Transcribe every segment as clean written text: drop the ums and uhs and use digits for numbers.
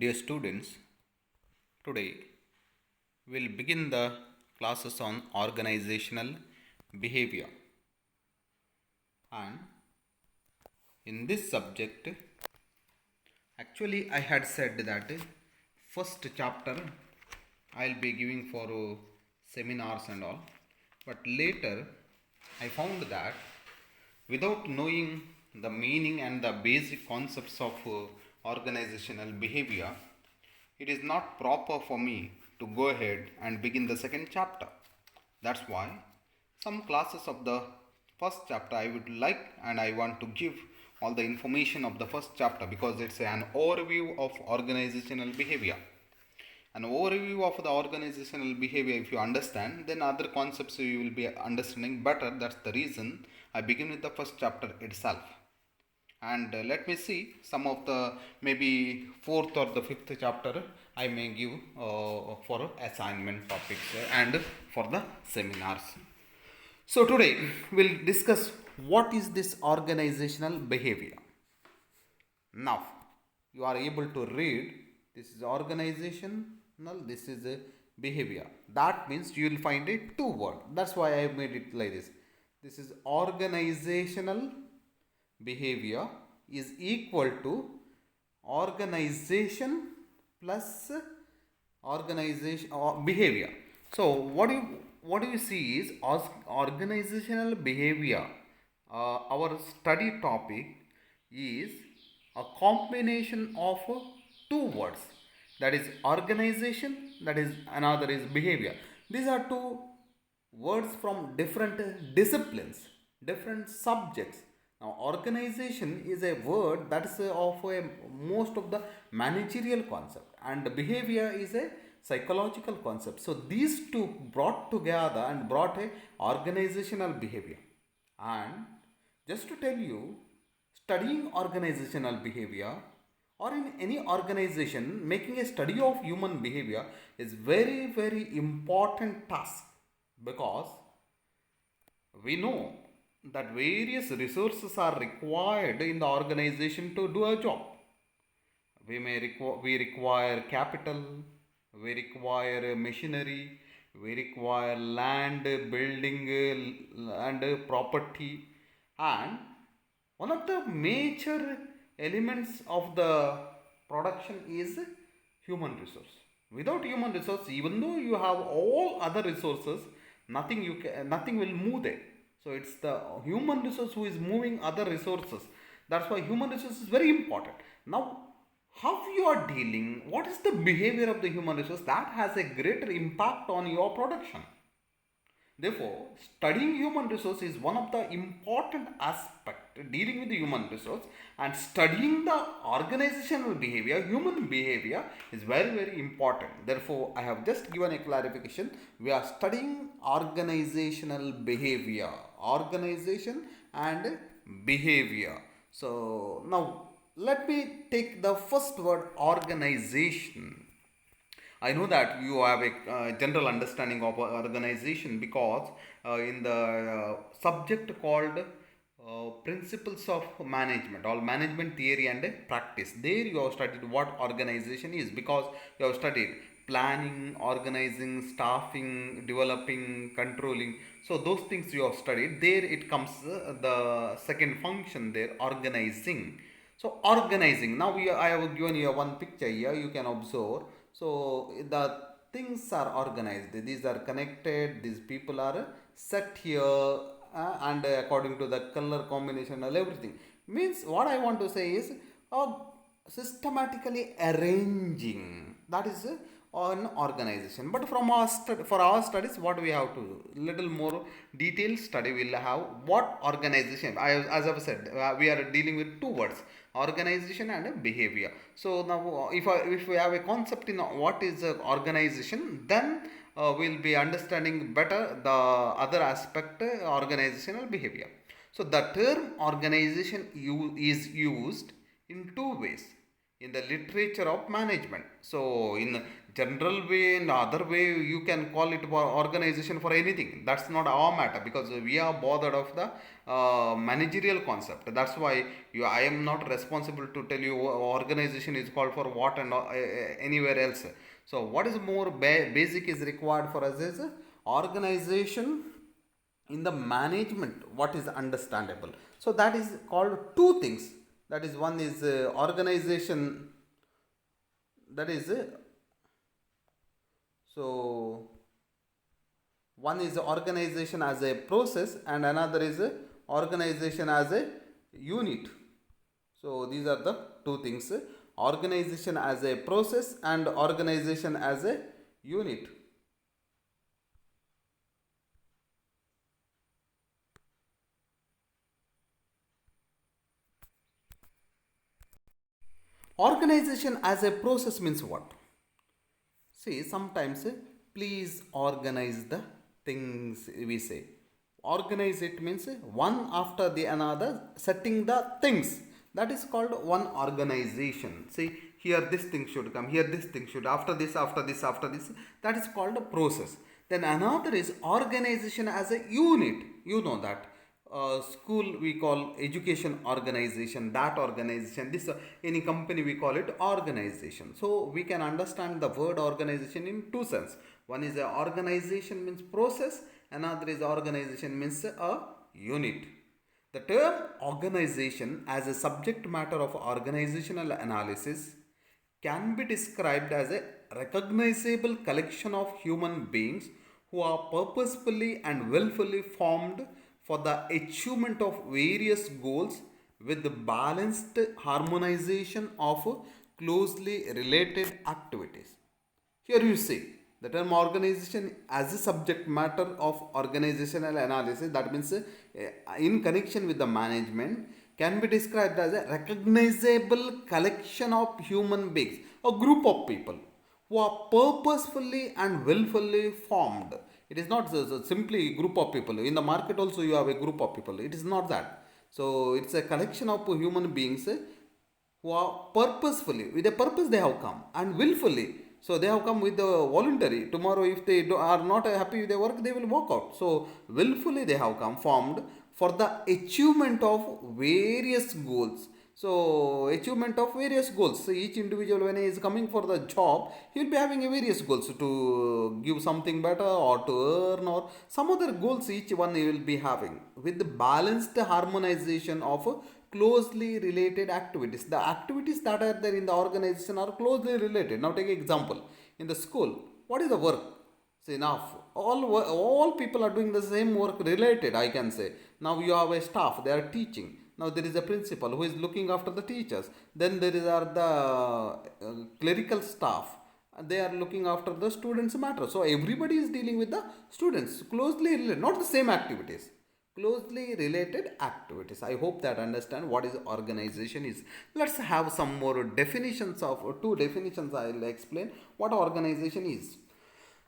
Dear students, today we'll begin the classes on organizational behavior. And in this subject, actually, I had said that first chapter I'll be giving for seminars and all, but later I found that without knowing the meaning and the basic concepts of organizational behavior, it is not proper for me to go ahead and begin the second chapter. That's why some classes of the first chapter I would like and I want to give all the information of the first chapter because it's an overview of organizational behavior. An overview of the organizational behavior, if you understand, then other concepts you will be understanding better. That's the reason I begin with the first chapter itself. And let me see some of the maybe fourth or the fifth chapter I may give for assignment topics and for the seminars. So today we'll discuss what is this organizational behavior. Now you are able to read this is organizational, this is a behavior. That means you will find it two word. That's why I made it like this. This is organizational behavior is equal to organization plus organization or behavior. So what do you see is organizational behavior. Our study topic is a combination of two words, that is organization, that is another is behavior. These are two words from different disciplines, different subjects. Now organization is a word that is of a most of the managerial concept, and behavior is a psychological concept. So these two brought together and brought a organizational behavior. And just to tell you, studying organizational behavior or in any organization, making a study of human behavior is very important task, because we know that various resources are required in the organization to do a job. We require capital, we require machinery, we require land, building, and property, and one of the major elements of the production is human resource. Without human resource, even though you have all other resources, nothing will move there. So it's the human resource who is moving other resources. That's why human resource is very important. Now, how you are dealing, what is the behavior of the human resource, that has a greater impact on your production. Therefore, studying human resource is one of the important aspect dealing with the human resource, and studying the organizational behavior, human behavior is very important. Therefore, I have just given a clarification. We are studying organizational behavior, organization and behavior. So now let me take the first word, organization. I know that you have a general understanding of organization because in the subject called principles of management or management theory and practice, there you have studied what organization is, because you have studied planning, organizing, staffing, developing, controlling. So those things you have studied. There it comes the second function there, organizing. So organizing. Now I have given you one picture here. You can observe. So the things are organized. These are connected. These people are set here, and according to the color combination and everything. Means what I want to say is systematically arranging. That is an organization. But from for our studies, what we have to do, little more detailed study will have what organization. As I've said, we are dealing with two words, organization and behavior. So now if we have a concept in what is organization, then we'll be understanding better the other aspect, organizational behavior. So the term organization is used in two ways. in the literature of management. So, in general way, in other way, you can call it organization for anything. That's not our matter because we are bothered of the managerial concept. That's why I am not responsible to tell you organization is called for what and anywhere else. So, what is more basic is required for us is organization in the management, what is understandable. So that is called two things. That is, one is organization, that is so one is organization as a process and another is organization as a unit. So these are the two things, organization as a process and organization as a unit. Organization as a process means what? See, sometimes please organize the things we say. Organize it means one after the another, setting the things. That is called one organization. See, here this thing should come, here this thing should, after this, after this, after this. That is called a process. Then another is organization as a unit. You know that school we call education organization, that organization, this any company we call it organization. So we can understand the word organization in two sense. One is a organization means process, another is organization means a unit. The term organization as a subject matter of organizational analysis can be described as a recognizable collection of human beings who are purposefully and willfully formed for the achievement of various goals with the balanced harmonization of closely related activities. Here you see the term organization as a subject matter of organizational analysis, that means in connection with the management, can be described as a recognizable collection of human beings, a group of people who are purposefully and willfully formed. It is not simply a group of people. In the market also you have a group of people. It is not that. So it's a collection of human beings who are purposefully, with a purpose they have come, and willfully. So they have come with the voluntary. Tomorrow if they are not happy with their work, they will walk out. So willfully they have come, formed for the achievement of various goals. So achievement of various goals. So each individual when he is coming for the job, he will be having a various goals to give something better or to earn or some other goals. Each one he will be having with the balanced harmonization of closely related activities. The activities that are there in the organization are closely related. Now take an example. In the school, what is the work? Say enough. All people are doing the same work related, I can say. Now you have a staff, they are teaching. Now there is a principal who is looking after the teachers. Then are the clerical staff. They are looking after the students matter. So everybody is dealing with the students closely related, not the same activities, closely related activities. I hope that understand what is organization is. Let's have some more definitions of two definitions. I will explain what organization is.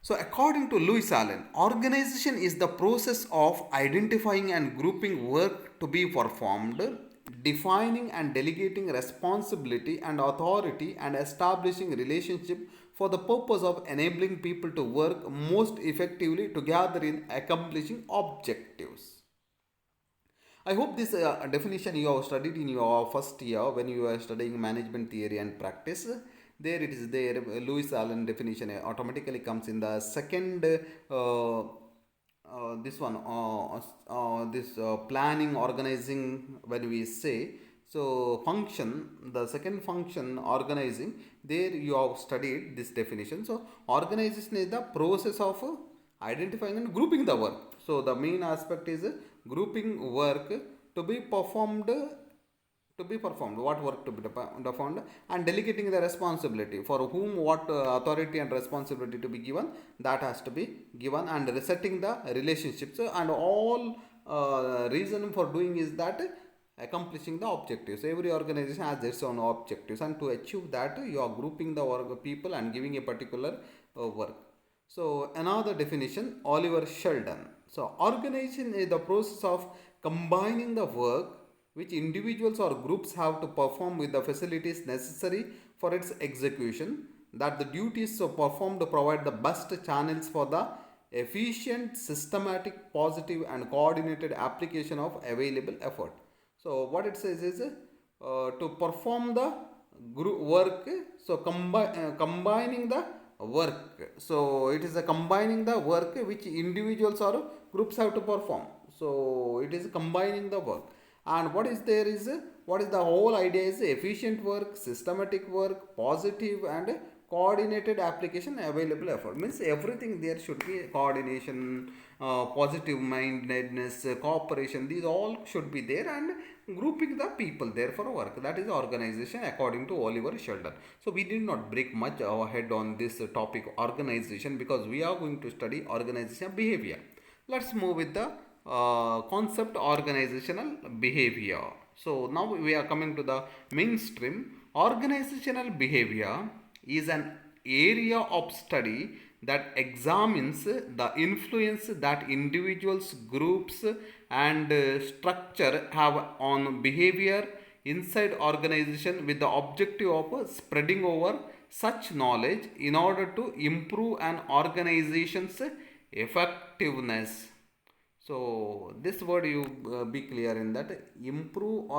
So, according to Lewis Allen, organization is the process of identifying and grouping work to be performed, defining and delegating responsibility and authority, and establishing relationship for the purpose of enabling people to work most effectively together in accomplishing objectives. I hope this definition you have studied in your first year when you are studying management theory and practice. There it is there. Lewis Allen definition automatically comes in the second. This one, this planning, organizing. When we say so, function. The second function, organizing. There you have studied this definition. So, organization is the process of identifying and grouping the work. So the main aspect is grouping work to be performed, what work to be performed, and delegating the responsibility for whom what authority and responsibility to be given, that has to be given, and resetting the relationships. And all reason for doing is that accomplishing the objectives. Every organization has its own objectives, and to achieve that you are grouping the work people and giving a particular work. So another definition, Oliver Sheldon. So organization is the process of combining the work which individuals or groups have to perform with the facilities necessary for its execution, that the duties so performed provide the best channels for the efficient, systematic, positive and coordinated application of available effort. So what it says is to perform the group work, so combining the work, so it is a combining the work which individuals or groups have to perform, so it is combining the work. And what is there is what is the whole idea is efficient work, systematic work, positive and coordinated application, available effort, means everything there should be coordination, positive mindedness, cooperation, these all should be there, and grouping the people there for work, that is organization according to Oliver Sheldon. So we did not break much our head on this topic organization, because we are going to study organization behavior. Let's move with the concept organizational behavior. So now we are coming to the mainstream. Organizational behavior is an area of study that examines the influence that individuals, groups, and structure have on behavior inside organization, with the objective of spreading over such knowledge in order to improve an organization's effectiveness. So this word you be clear in that, improve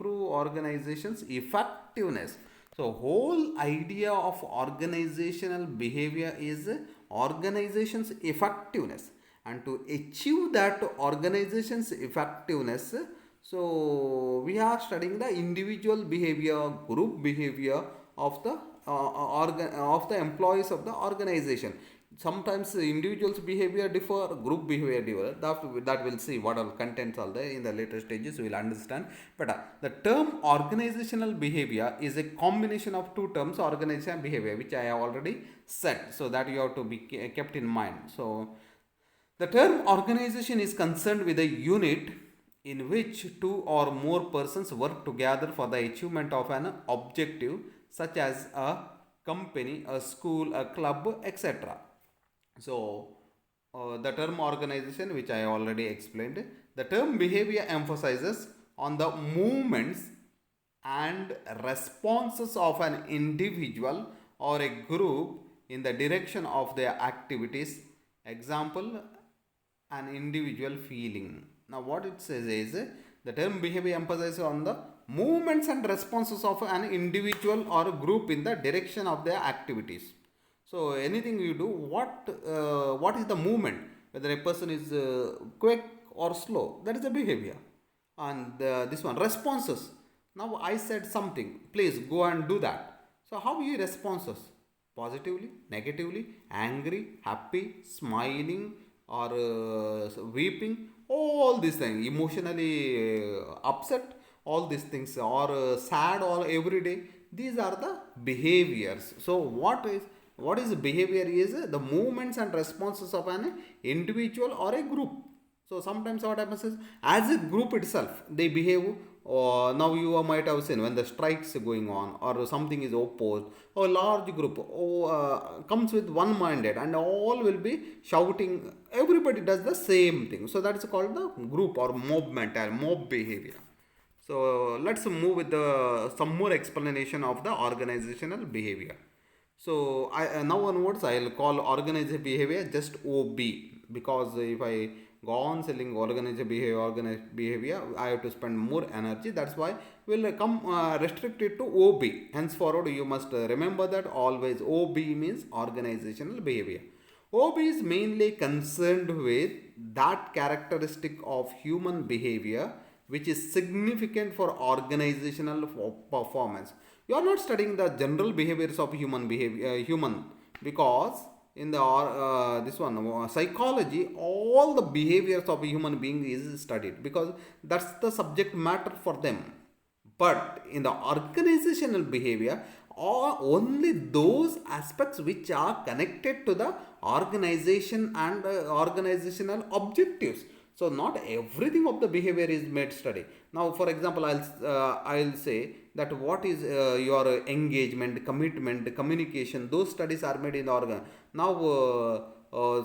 organization's effectiveness. So whole idea of organizational behavior is organization's effectiveness, and to achieve that organization's effectiveness, so we are studying the individual behavior, group behavior of the of the employees of the organization. Sometimes individuals behavior differ, group behavior differ, that we'll see what all contents are there in the later stages, we will understand. But the term organizational behavior is a combination of two terms, organization and behavior, which I have already said, so that you have to be kept in mind. So the term organization is concerned with a unit in which two or more persons work together for the achievement of an objective, such as a company, a school, a club, etc. So, the term organization, which I already explained, the term behavior emphasizes on the movements and responses of an individual or a group in the direction of their activities. Example, an individual feeling. Now, what it says is the term behavior emphasizes on the movements and responses of an individual or group in the direction of their activities. So anything you do, what is the movement? Whether a person is quick or slow, that is the behavior. And this one, responses. Now I said something, please go and do that. So how you responses? Positively, negatively, angry, happy, smiling, or weeping, all these things, emotionally upset, all these things, or sad, or every day. These are the behaviors. So what is behavior is the movements and responses of an individual or a group. So sometimes what happens is, as a group itself they behave. Now you might have seen when the strikes going on or something is opposed, a large group comes with one minded and all will be shouting, everybody does the same thing, so that is called the group or mob mentality, mob behavior. So let's move with the some more explanation of the organizational behavior. So now onwards I'll call organized behavior just OB, because if I go on selling organized behavior, I have to spend more energy. That's why we'll come restrict it to OB. Henceforward, you must remember that always OB means organizational behavior. OB is mainly concerned with that characteristic of human behavior which is significant for organizational performance. You are not studying the general behaviors of human, because in the this one psychology, all the behaviors of a human being is studied, because that's the subject matter for them. But in the organizational behavior, are only those aspects which are connected to the organization and organizational objectives. So not everything of the behavior is made study. Now for example, I'll say that what is your engagement, commitment, communication, those studies are made in the organ. Now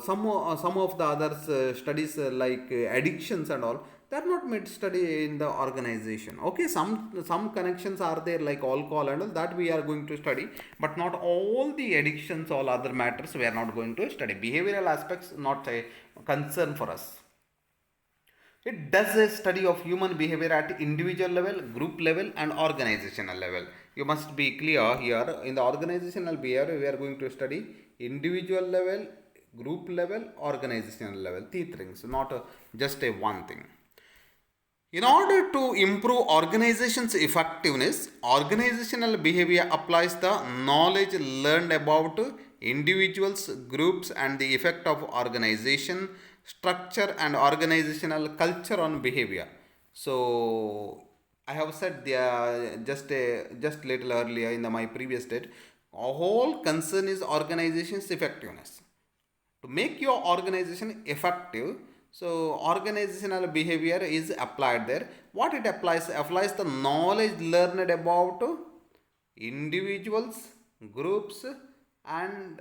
some of the others studies like addictions and all, they are not made study in the organization. Okay, some connections are there like alcohol and all that we are going to study, but not all the addictions, all other matters we are not going to study. Behavioral aspects not a concern for us. It does a study of human behavior at individual level, group level, and organizational level. You must be clear here. In the organizational behavior, we are going to study individual level, group level, organizational level. Three things, not just a one thing. In order to improve organization's effectiveness, organizational behavior applies the knowledge learned about individuals, groups, and the effect of organization, structure, and organizational culture on behavior. So, I have said just little earlier in my previous state, a whole concern is organization's effectiveness to make your organization effective. So organizational behavior is applied there. What it applies the knowledge learned about individuals, groups, and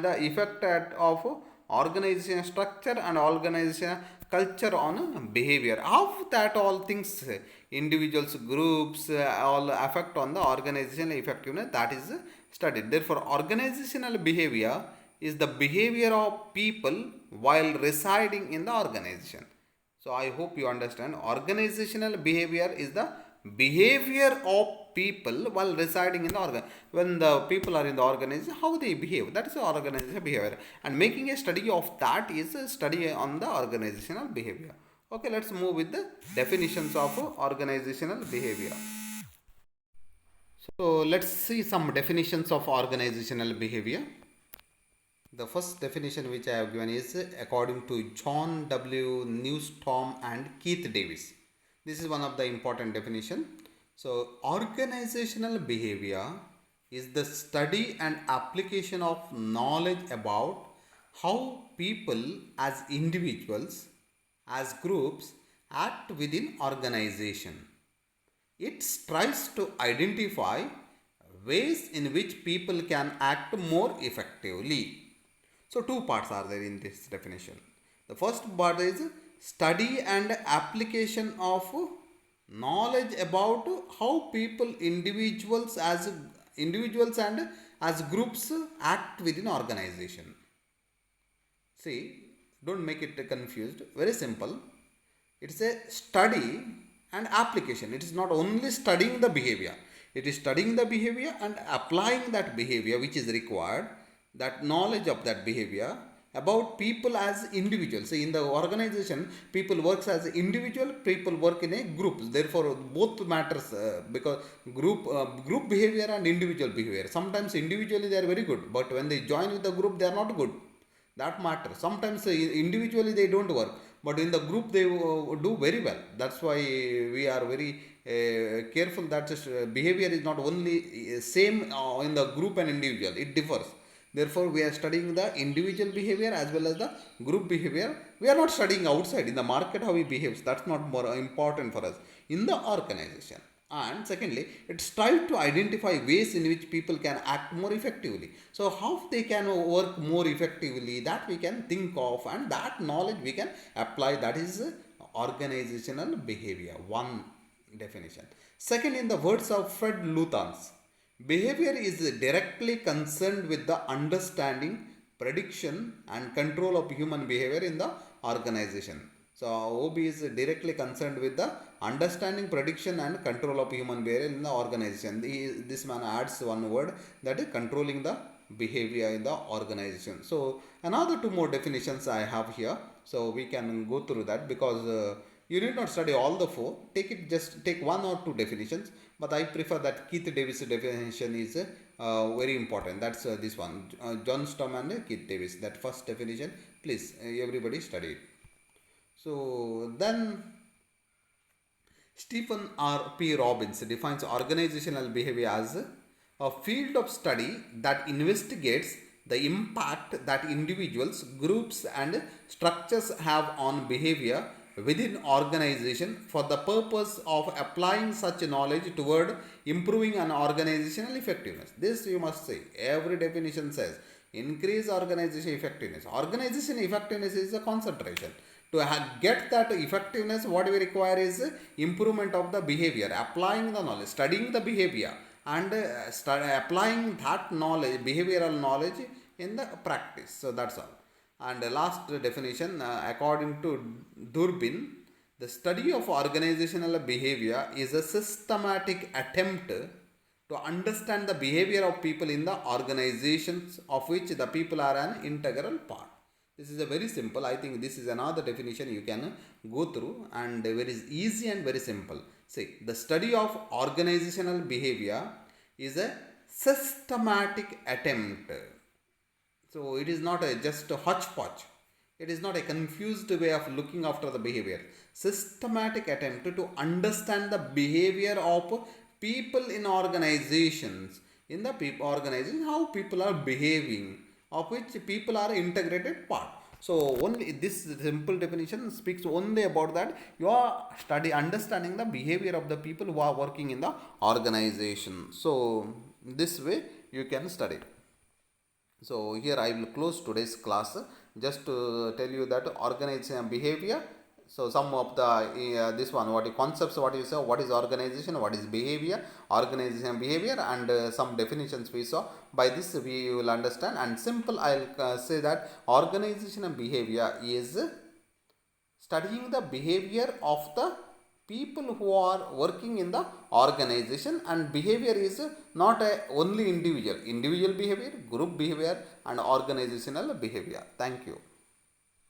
the effect of organization structure and organization culture on behavior. How that all things, individuals, groups, all affect on the organizational effectiveness, that is studied. Therefore organizational behavior is the behavior of people while residing in the organization. So I hope you understand. Organizational behavior is the behavior of people while residing in the organ. When the people are in the organization, how they behave. That is the organizational behavior. And making a study of that is a study on the organizational behavior. Okay, let's move with the definitions of organizational behavior. So let's see some definitions of organizational behavior. The first definition which I have given is according to John W. Newstorm and Keith Davis. This is one of the important definition. So organizational behavior is the study and application of knowledge about how people as individuals, as groups act within organization. It strives to identify ways in which people can act more effectively. So two parts are there in this definition. The first part is study and application of knowledge about how people, individuals and as groups act within organization. See, don't make it confused. Very simple. It's a study and application. It is not only studying the behavior. It is studying the behavior and applying that behavior which is required, that knowledge of that behavior about people as individuals. See, in the organization, people works as individual, people work in a group. Therefore, both matters because group behavior and individual behavior. Sometimes individually they are very good, but when they join with the group, they are not good. That matters. Sometimes individually they don't work, but in the group they do very well. That's why we are very careful that behavior is not only same in the group and individual. It differs. Therefore, we are studying the individual behavior as well as the group behavior. We are not studying outside in the market how he behaves. That's not more important for us in the organization. And secondly, it strives to identify ways in which people can act more effectively. So how they can work more effectively, that we can think of, and that knowledge we can apply. That is organizational behavior. One definition. Second, in the words of Fred Luthans, behavior is directly concerned with the understanding, prediction, and control of human behavior in the organization. So OB is directly concerned with the understanding, prediction, and control of human behavior in the organization. This man adds one word, that is controlling the behavior in the organization. So another two more definitions I have here. So we can go through that because you need not study all the four. Just take one or two definitions. But I prefer that Keith Davis definition is very important. That's this one, John Sturm and Keith Davis. That first definition, please everybody study it. So then Stephen R.P. Robbins defines organizational behavior as a field of study that investigates the impact that individuals, groups, and structures have on behavior within organization for the purpose of applying such knowledge toward improving an organizational effectiveness. This you must say. Every definition says increase organization effectiveness. Organization effectiveness is a concentration. To get that effectiveness, what we require is improvement of the behavior, applying the knowledge, studying the behavior, and applying that knowledge, behavioral knowledge, in the practice. So that's all. And the last definition, according to Durbin, the study of organizational behavior is a systematic attempt to understand the behavior of people in the organizations of which the people are an integral part. This is a very simple. I think this is another definition you can go through, and very easy and very simple. See, the study of organizational behavior is a systematic attempt. So it is not a just a hodgepodge. It is not a confused way of looking after the behavior. Systematic attempt to understand the behavior of people in organizations. In the organization, how people are behaving, of which people are integrated part. So only this simple definition speaks only about that you are understanding the behavior of the people who are working in the organization. So this way you can study. So here I will close today's class just to tell you that organization behavior. So some of the this one, what concepts, what you saw, what is organization, what is behavior, organization behavior, and some definitions we saw. By this we will understand. And simple, I'll say that organization and behavior is studying the behavior of the people who are working in the organization, and behavior is not a only individual behavior, group behavior, and organizational behavior. Thank you.